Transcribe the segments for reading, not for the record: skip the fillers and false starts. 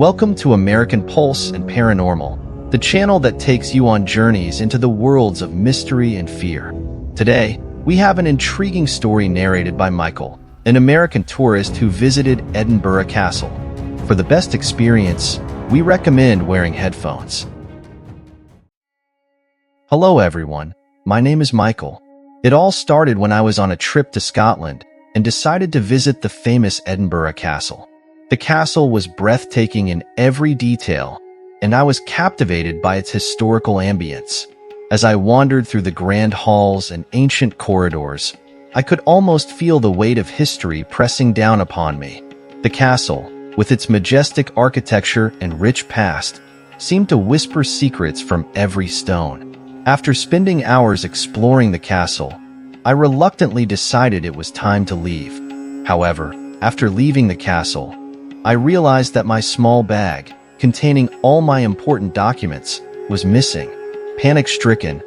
Welcome to American Pulse and Paranormal, the channel that takes you on journeys into the worlds of mystery and fear. Today, we have an intriguing story narrated by Michael, an American tourist who visited Edinburgh Castle. For the best experience, we recommend wearing headphones. Hello everyone, my name is Michael. It all started when I was on a trip to Scotland and decided to visit the famous Edinburgh Castle. The castle was breathtaking in every detail, and I was captivated by its historical ambience. As I wandered through the grand halls and ancient corridors, I could almost feel the weight of history pressing down upon me. The castle, with its majestic architecture and rich past, seemed to whisper secrets from every stone. After spending hours exploring the castle, I reluctantly decided it was time to leave. However, after leaving the castle, I realized that my small bag, containing all my important documents, was missing. Panic-stricken,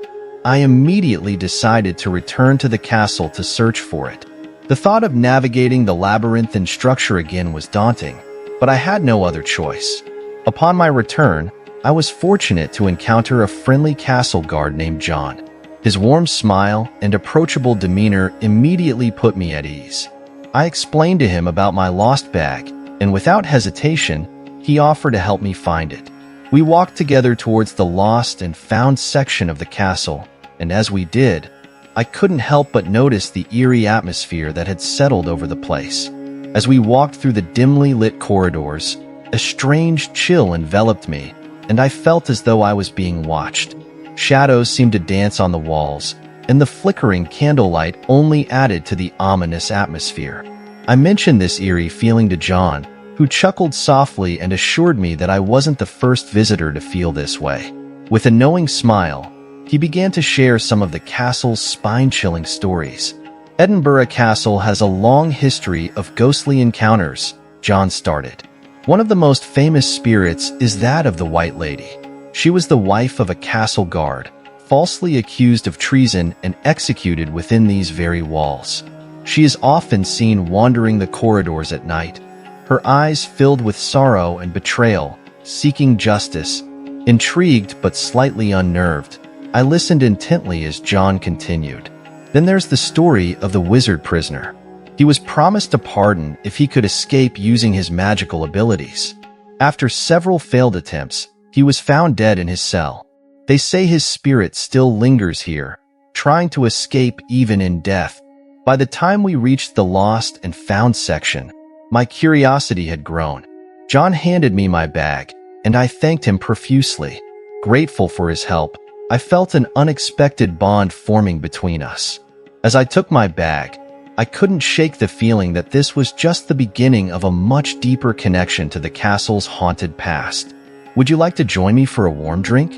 I immediately decided to return to the castle to search for it. The thought of navigating the labyrinthine structure again was daunting, but I had no other choice. Upon my return, I was fortunate to encounter a friendly castle guard named John. His warm smile and approachable demeanor immediately put me at ease. I explained to him about my lost bag, and without hesitation, he offered to help me find it. We walked together towards the lost and found section of the castle, and as we did, I couldn't help but notice the eerie atmosphere that had settled over the place. As we walked through the dimly lit corridors, a strange chill enveloped me, and I felt as though I was being watched. Shadows seemed to dance on the walls, and the flickering candlelight only added to the ominous atmosphere. I mentioned this eerie feeling to John, who chuckled softly and assured me that I wasn't the first visitor to feel this way. With a knowing smile, he began to share some of the castle's spine-chilling stories. Edinburgh Castle has a long history of ghostly encounters, John started. One of the most famous spirits is that of the White Lady. She was the wife of a castle guard, falsely accused of treason and executed within these very walls. She is often seen wandering the corridors at night, her eyes filled with sorrow and betrayal, seeking justice. Intrigued but slightly unnerved, I listened intently as John continued. Then there's the story of the wizard prisoner. He was promised a pardon if he could escape using his magical abilities. After several failed attempts, he was found dead in his cell. They say his spirit still lingers here, trying to escape even in death. By the time we reached the lost and found section, my curiosity had grown. John handed me my bag, and I thanked him profusely. Grateful for his help, I felt an unexpected bond forming between us. As I took my bag, I couldn't shake the feeling that this was just the beginning of a much deeper connection to the castle's haunted past. Would you like to join me for a warm drink?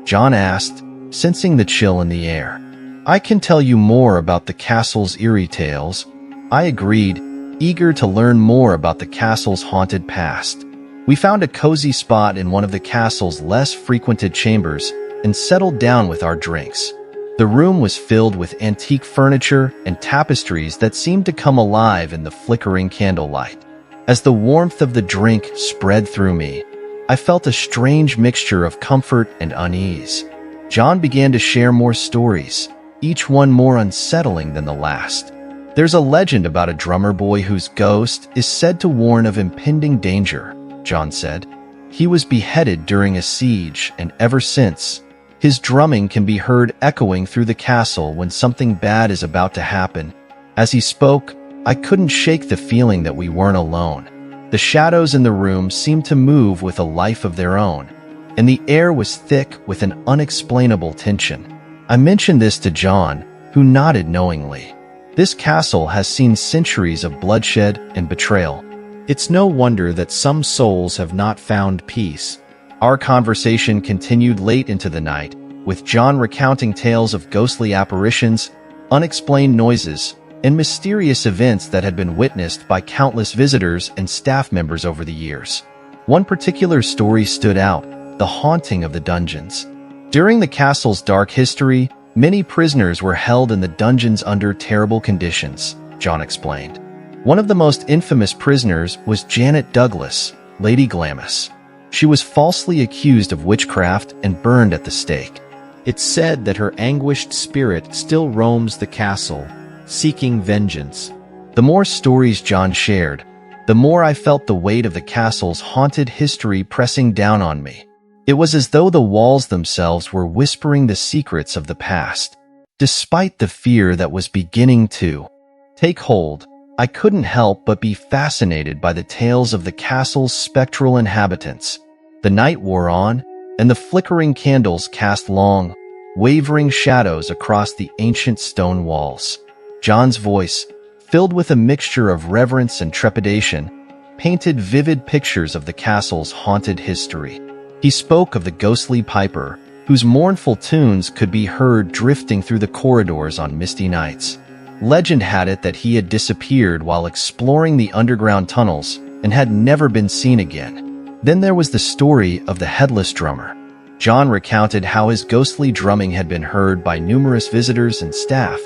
John asked, sensing the chill in the air. I can tell you more about the castle's eerie tales. I agreed, eager to learn more about the castle's haunted past. We found a cozy spot in one of the castle's less frequented chambers and settled down with our drinks. The room was filled with antique furniture and tapestries that seemed to come alive in the flickering candlelight. As the warmth of the drink spread through me, I felt a strange mixture of comfort and unease. John began to share more stories, each one more unsettling than the last. There's a legend about a drummer boy whose ghost is said to warn of impending danger, John said. He was beheaded during a siege, and ever since, his drumming can be heard echoing through the castle when something bad is about to happen. As he spoke, I couldn't shake the feeling that we weren't alone. The shadows in the room seemed to move with a life of their own, and the air was thick with an unexplainable tension. I mentioned this to John, who nodded knowingly. This castle has seen centuries of bloodshed and betrayal. It's no wonder that some souls have not found peace. Our conversation continued late into the night, with John recounting tales of ghostly apparitions, unexplained noises, and mysterious events that had been witnessed by countless visitors and staff members over the years. One particular story stood out, the haunting of the dungeons. During the castle's dark history, many prisoners were held in the dungeons under terrible conditions, John explained. One of the most infamous prisoners was Janet Douglas, Lady Glamis. She was falsely accused of witchcraft and burned at the stake. It's said that her anguished spirit still roams the castle, seeking vengeance. The more stories John shared, the more I felt the weight of the castle's haunted history pressing down on me. It was as though the walls themselves were whispering the secrets of the past. Despite the fear that was beginning to take hold, I couldn't help but be fascinated by the tales of the castle's spectral inhabitants. The night wore on, and the flickering candles cast long, wavering shadows across the ancient stone walls. John's voice, filled with a mixture of reverence and trepidation, painted vivid pictures of the castle's haunted history. He spoke of the ghostly piper, whose mournful tunes could be heard drifting through the corridors on misty nights. Legend had it that he had disappeared while exploring the underground tunnels and had never been seen again. Then there was the story of the headless drummer. John recounted how his ghostly drumming had been heard by numerous visitors and staff,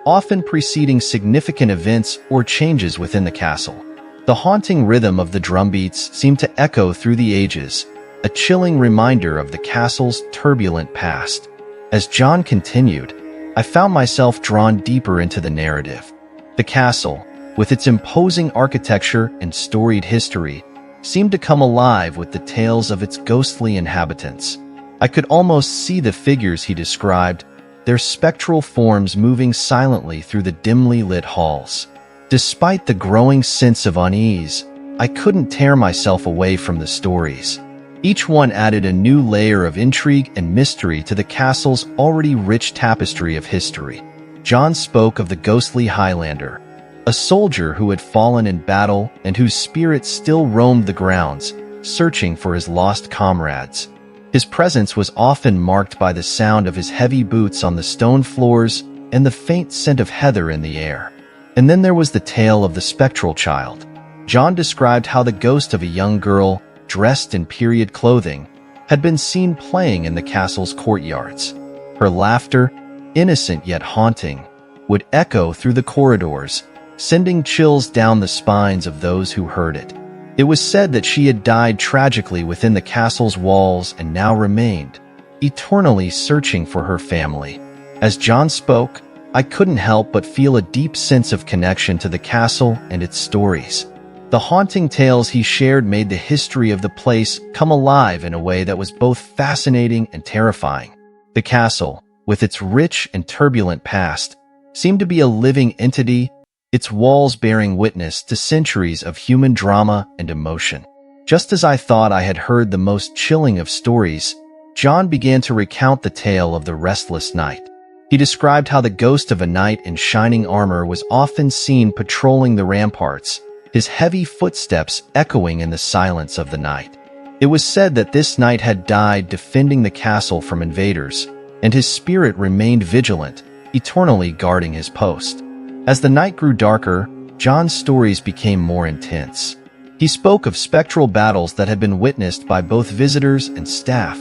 often preceding significant events or changes within the castle. The haunting rhythm of the drumbeats seemed to echo through the ages, a chilling reminder of the castle's turbulent past. As John continued, I found myself drawn deeper into the narrative. The castle, with its imposing architecture and storied history, seemed to come alive with the tales of its ghostly inhabitants. I could almost see the figures he described, their spectral forms moving silently through the dimly lit halls. Despite the growing sense of unease, I couldn't tear myself away from the stories. Each one added a new layer of intrigue and mystery to the castle's already rich tapestry of history. John spoke of the ghostly Highlander, a soldier who had fallen in battle and whose spirit still roamed the grounds, searching for his lost comrades. His presence was often marked by the sound of his heavy boots on the stone floors and the faint scent of heather in the air. And then there was the tale of the spectral child. John described how the ghost of a young girl, dressed in period clothing, had been seen playing in the castle's courtyards. Her laughter, innocent yet haunting, would echo through the corridors, sending chills down the spines of those who heard it. It was said that she had died tragically within the castle's walls and now remained, eternally searching for her family. As John spoke, I couldn't help but feel a deep sense of connection to the castle and its stories. The haunting tales he shared made the history of the place come alive in a way that was both fascinating and terrifying. The castle, with its rich and turbulent past, seemed to be a living entity, its walls bearing witness to centuries of human drama and emotion. Just as I thought I had heard the most chilling of stories, John began to recount the tale of the restless night. He described how the ghost of a knight in shining armor was often seen patrolling the ramparts, his heavy footsteps echoing in the silence of the night. It was said that this knight had died defending the castle from invaders, and his spirit remained vigilant, eternally guarding his post. As the night grew darker, John's stories became more intense. He spoke of spectral battles that had been witnessed by both visitors and staff,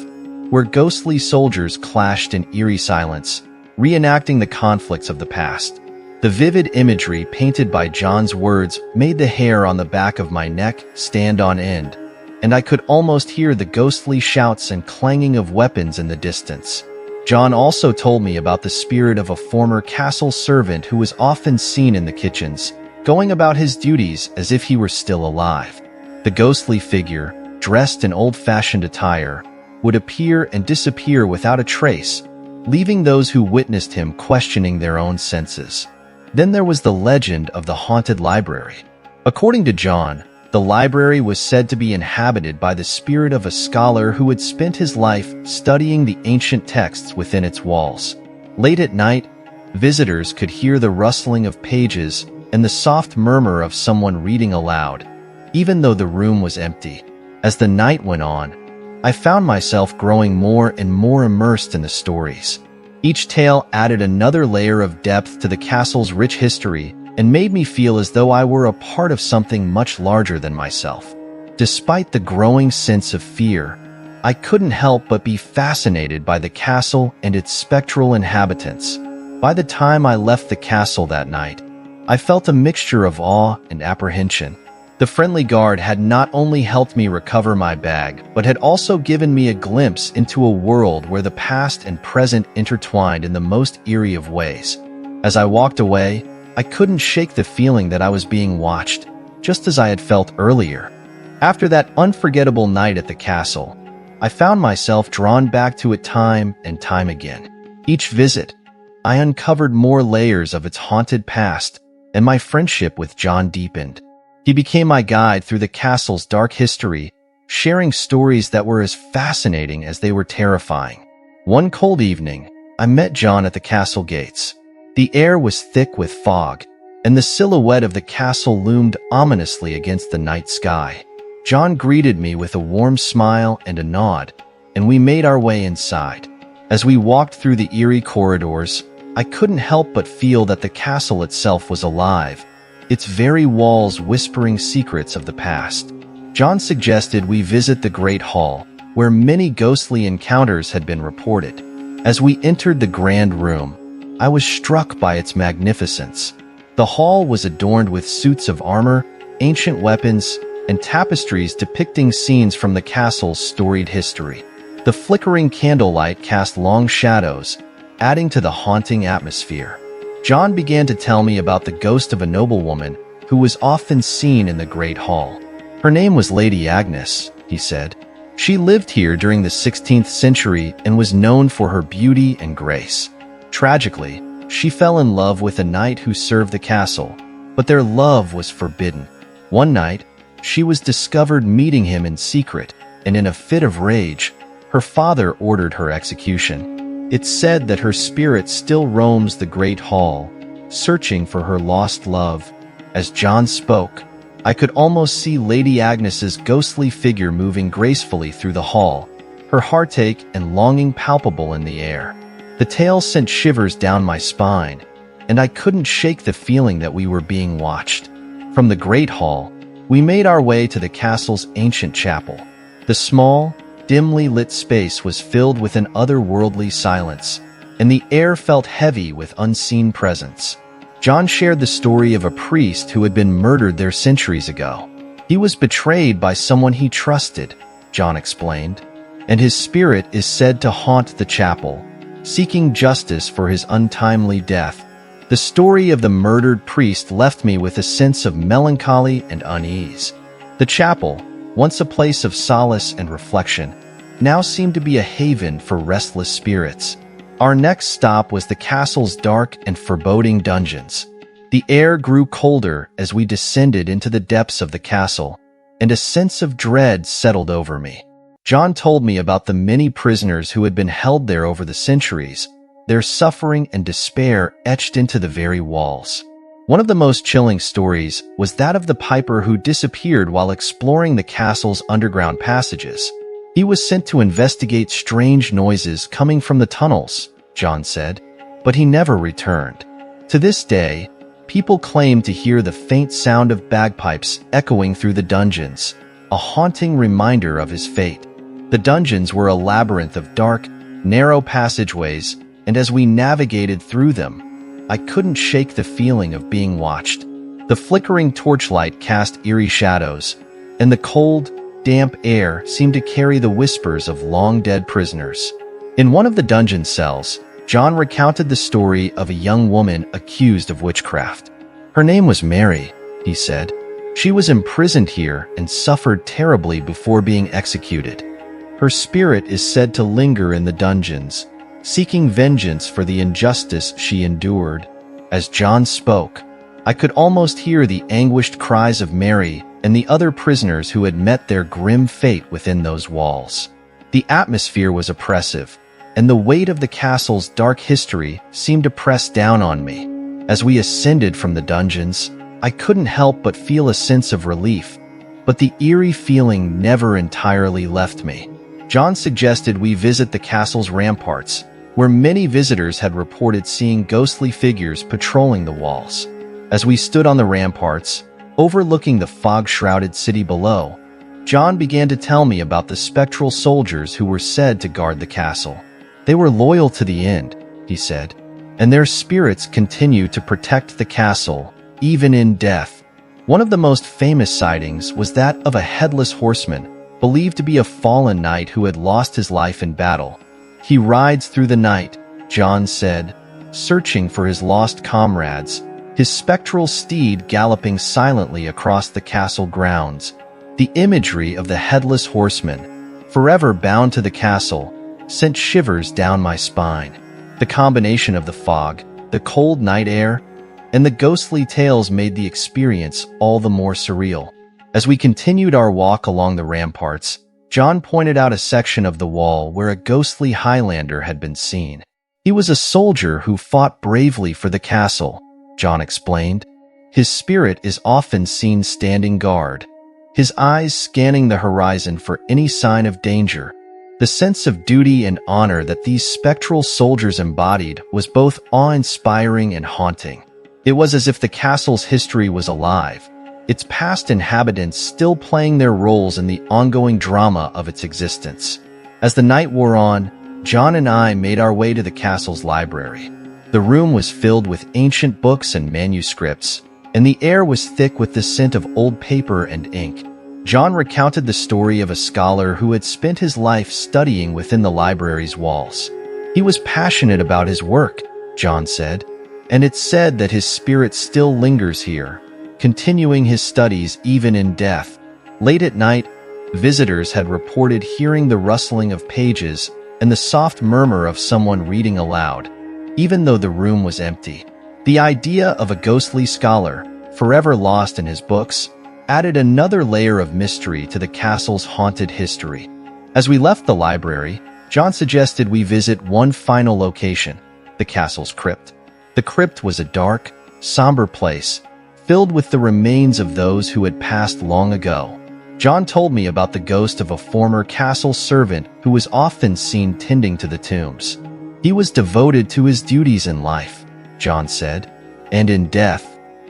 where ghostly soldiers clashed in eerie silence, reenacting the conflicts of the past. The vivid imagery painted by John's words made the hair on the back of my neck stand on end, and I could almost hear the ghostly shouts and clanging of weapons in the distance. John also told me about the spirit of a former castle servant who was often seen in the kitchens, going about his duties as if he were still alive. The ghostly figure, dressed in old-fashioned attire, would appear and disappear without a trace, leaving those who witnessed him questioning their own senses. Then there was the legend of the haunted library. According to John, the library was said to be inhabited by the spirit of a scholar who had spent his life studying the ancient texts within its walls. Late at night, visitors could hear the rustling of pages and the soft murmur of someone reading aloud, even though the room was empty. As the night went on, I found myself growing more and more immersed in the stories. Each tale added another layer of depth to the castle's rich history and made me feel as though I were a part of something much larger than myself. Despite the growing sense of fear, I couldn't help but be fascinated by the castle and its spectral inhabitants. By the time I left the castle that night, I felt a mixture of awe and apprehension. The friendly guard had not only helped me recover my bag, but had also given me a glimpse into a world where the past and present intertwined in the most eerie of ways. As I walked away, I couldn't shake the feeling that I was being watched, just as I had felt earlier. After that unforgettable night at the castle, I found myself drawn back to it time and time again. Each visit, I uncovered more layers of its haunted past, and my friendship with John deepened. He became my guide through the castle's dark history, sharing stories that were as fascinating as they were terrifying. One cold evening, I met John at the castle gates. The air was thick with fog, and the silhouette of the castle loomed ominously against the night sky. John greeted me with a warm smile and a nod, and we made our way inside. As we walked through the eerie corridors, I couldn't help but feel that the castle itself was alive, its very walls whispering secrets of the past. John suggested we visit the Great Hall, where many ghostly encounters had been reported. As we entered the grand room, I was struck by its magnificence. The hall was adorned with suits of armor, ancient weapons, and tapestries depicting scenes from the castle's storied history. The flickering candlelight cast long shadows, adding to the haunting atmosphere. John began to tell me about the ghost of a noblewoman who was often seen in the Great Hall. Her name was Lady Agnes, he said. She lived here during the 16th century and was known for her beauty and grace. Tragically, she fell in love with a knight who served the castle, but their love was forbidden. One night, she was discovered meeting him in secret, and in a fit of rage, her father ordered her execution. It's said that her spirit still roams the Great Hall, searching for her lost love. As John spoke, I could almost see Lady Agnes's ghostly figure moving gracefully through the hall, her heartache and longing palpable in the air. The tale sent shivers down my spine, and I couldn't shake the feeling that we were being watched. From the Great Hall, we made our way to the castle's ancient chapel. The small, dimly lit space was filled with an otherworldly silence, and the air felt heavy with unseen presence. John shared the story of a priest who had been murdered there centuries ago. He was betrayed by someone he trusted, John explained, and his spirit is said to haunt the chapel, seeking justice for his untimely death. The story of the murdered priest left me with a sense of melancholy and unease. The chapel, once a place of solace and reflection, now seemed to be a haven for restless spirits. Our next stop was the castle's dark and foreboding dungeons. The air grew colder as we descended into the depths of the castle, and a sense of dread settled over me. John told me about the many prisoners who had been held there over the centuries, their suffering and despair etched into the very walls. One of the most chilling stories was that of the piper who disappeared while exploring the castle's underground passages. He was sent to investigate strange noises coming from the tunnels, John said, but he never returned. To this day, people claim to hear the faint sound of bagpipes echoing through the dungeons, a haunting reminder of his fate. The dungeons were a labyrinth of dark, narrow passageways, and as we navigated through them, I couldn't shake the feeling of being watched. The flickering torchlight cast eerie shadows, and the cold, damp air seemed to carry the whispers of long-dead prisoners. In one of the dungeon cells, John recounted the story of a young woman accused of witchcraft. Her name was Mary, he said. She was imprisoned here and suffered terribly before being executed. Her spirit is said to linger in the dungeons, seeking vengeance for the injustice she endured. As John spoke, I could almost hear the anguished cries of Mary and the other prisoners who had met their grim fate within those walls. The atmosphere was oppressive, and the weight of the castle's dark history seemed to press down on me. As we ascended from the dungeons, I couldn't help but feel a sense of relief, but the eerie feeling never entirely left me. John suggested we visit the castle's ramparts, where many visitors had reported seeing ghostly figures patrolling the walls. As we stood on the ramparts, overlooking the fog-shrouded city below, John began to tell me about the spectral soldiers who were said to guard the castle. They were loyal to the end, he said, and their spirits continue to protect the castle, even in death. One of the most famous sightings was that of a headless horseman, believed to be a fallen knight who had lost his life in battle. "He rides through the night," John said, searching for his lost comrades, his spectral steed galloping silently across the castle grounds. The imagery of the headless horseman, forever bound to the castle, sent shivers down my spine. The combination of the fog, the cold night air, and the ghostly tales made the experience all the more surreal. As we continued our walk along the ramparts, John pointed out a section of the wall where a ghostly Highlander had been seen. "He was a soldier who fought bravely for the castle," John explained. "His spirit is often seen standing guard, his eyes scanning the horizon for any sign of danger." The sense of duty and honor that these spectral soldiers embodied was both awe-inspiring and haunting. It was as if the castle's history was alive, its past inhabitants still playing their roles in the ongoing drama of its existence. As the night wore on, John and I made our way to the castle's library. The room was filled with ancient books and manuscripts, and the air was thick with the scent of old paper and ink. John recounted the story of a scholar who had spent his life studying within the library's walls. "He was passionate about his work," John said, "and it's said that his spirit still lingers here, continuing his studies even in death." Late at night, visitors had reported hearing the rustling of pages and the soft murmur of someone reading aloud, even though the room was empty. The idea of a ghostly scholar, forever lost in his books, added another layer of mystery to the castle's haunted history. As we left the library, John suggested we visit one final location, the castle's crypt. The crypt was a dark, somber place, filled with the remains of those who had passed long ago. John told me about the ghost of a former castle servant who was often seen tending to the tombs. "He was devoted to his duties in life," John said, "and in death,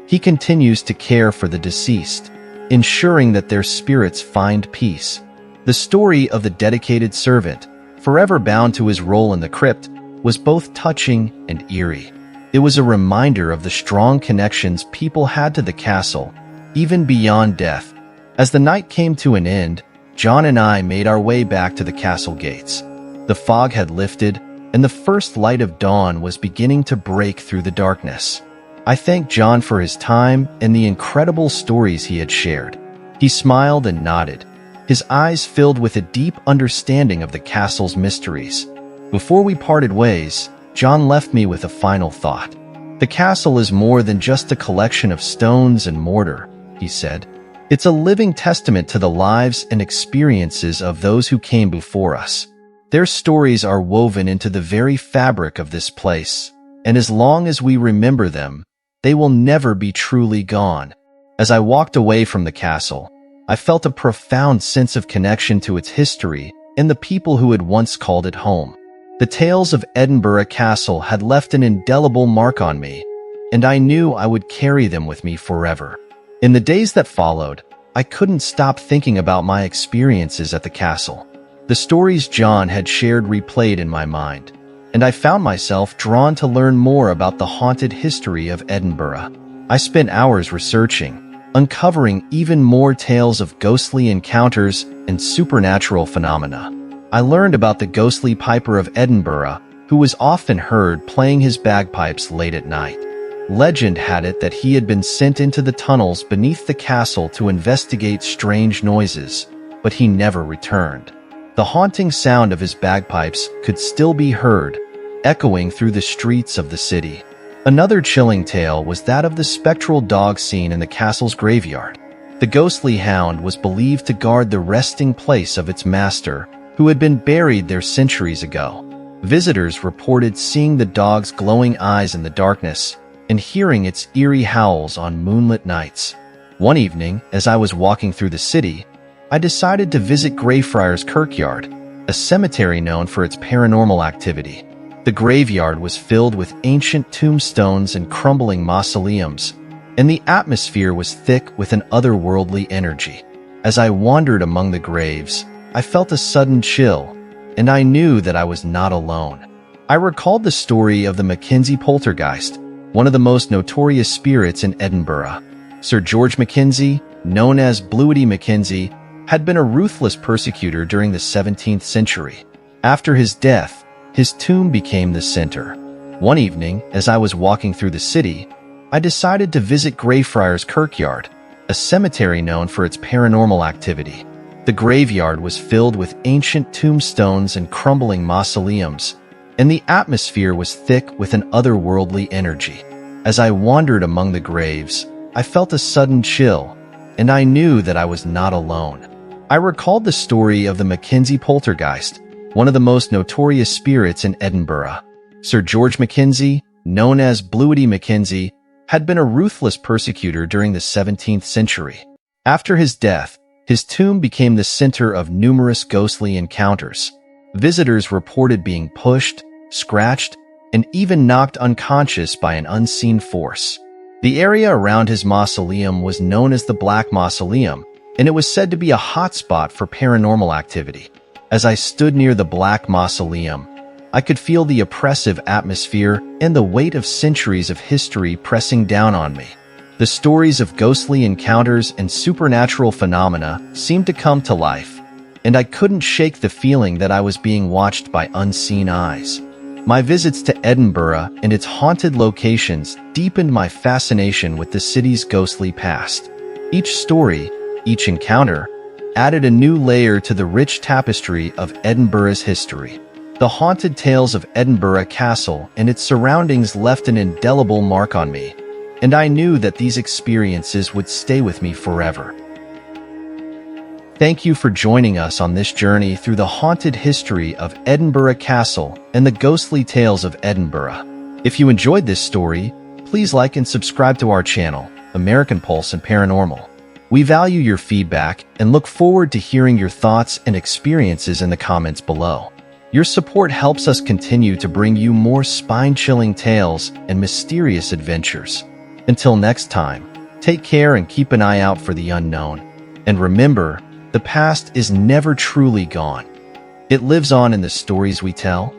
he continues to care for the deceased, ensuring that their spirits find peace." The story of the dedicated servant, forever bound to his role in the crypt, was both touching and eerie. It was a reminder of the strong connections people had to the castle, even beyond death. As the night came to an end, John and I made our way back to the castle gates. The fog had lifted, and the first light of dawn was beginning to break through the darkness. I thanked John for his time and the incredible stories he had shared. He smiled and nodded, his eyes filled with a deep understanding of the castle's mysteries. Before we parted ways, John left me with a final thought. "The castle is more than just a collection of stones and mortar," he said. "It's a living testament to the lives and experiences of those who came before us. Their stories are woven into the very fabric of this place, and as long as we remember them, they will never be truly gone." As I walked away from the castle, I felt a profound sense of connection to its history and the people who had once called it home. The tales of Edinburgh Castle had left an indelible mark on me, and I knew I would carry them with me forever. In the days that followed, I couldn't stop thinking about my experiences at the castle. The stories John had shared replayed in my mind, and I found myself drawn to learn more about the haunted history of Edinburgh. I spent hours researching, uncovering even more tales of ghostly encounters and supernatural phenomena. I learned about the ghostly piper of Edinburgh, who was often heard playing his bagpipes late at night. Legend had it that he had been sent into the tunnels beneath the castle to investigate strange noises, but he never returned. The haunting sound of his bagpipes could still be heard, echoing through the streets of the city. Another chilling tale was that of the spectral dog seen in the castle's graveyard. The ghostly hound was believed to guard the resting place of its master, who had been buried there centuries ago. Visitors reported seeing the dog's glowing eyes in the darkness and hearing its eerie howls on moonlit nights. One evening, as I was walking through the city, I decided to visit Greyfriars Kirkyard, a cemetery known for its paranormal activity. The graveyard was filled with ancient tombstones and crumbling mausoleums, and the atmosphere was thick with an otherworldly energy. As I wandered among the graves, I felt a sudden chill, and I knew that I was not alone. I recalled the story of the Mackenzie poltergeist, one of the most notorious spirits in Edinburgh. Sir George Mackenzie, known as Bluety Mackenzie, had been a ruthless persecutor during the 17th century. After his death, his tomb became the center. One evening, as I was walking through the city, I decided to visit Greyfriars Kirkyard, a cemetery known for its paranormal activity. The graveyard was filled with ancient tombstones and crumbling mausoleums, and the atmosphere was thick with an otherworldly energy. As I wandered among the graves, I felt a sudden chill, and I knew that I was not alone. I recalled the story of the Mackenzie poltergeist, one of the most notorious spirits in Edinburgh. Sir George Mackenzie, known as Bluety Mackenzie, had been a ruthless persecutor during the 17th century. After his death, his tomb became the center of numerous ghostly encounters. Visitors reported being pushed, scratched, and even knocked unconscious by an unseen force. The area around his mausoleum was known as the Black Mausoleum, and it was said to be a hotspot for paranormal activity. As I stood near the Black Mausoleum, I could feel the oppressive atmosphere and the weight of centuries of history pressing down on me. The stories of ghostly encounters and supernatural phenomena seemed to come to life, and I couldn't shake the feeling that I was being watched by unseen eyes. My visits to Edinburgh and its haunted locations deepened my fascination with the city's ghostly past. Each story, each encounter, added a new layer to the rich tapestry of Edinburgh's history. The haunted tales of Edinburgh Castle and its surroundings left an indelible mark on me, and I knew that these experiences would stay with me forever. Thank you for joining us on this journey through the haunted history of Edinburgh Castle and the ghostly tales of Edinburgh. If you enjoyed this story, please like and subscribe to our channel, American Pulse and Paranormal. We value your feedback and look forward to hearing your thoughts and experiences in the comments below. Your support helps us continue to bring you more spine-chilling tales and mysterious adventures. Until next time, take care and keep an eye out for the unknown. And remember, the past is never truly gone. It lives on in the stories we tell,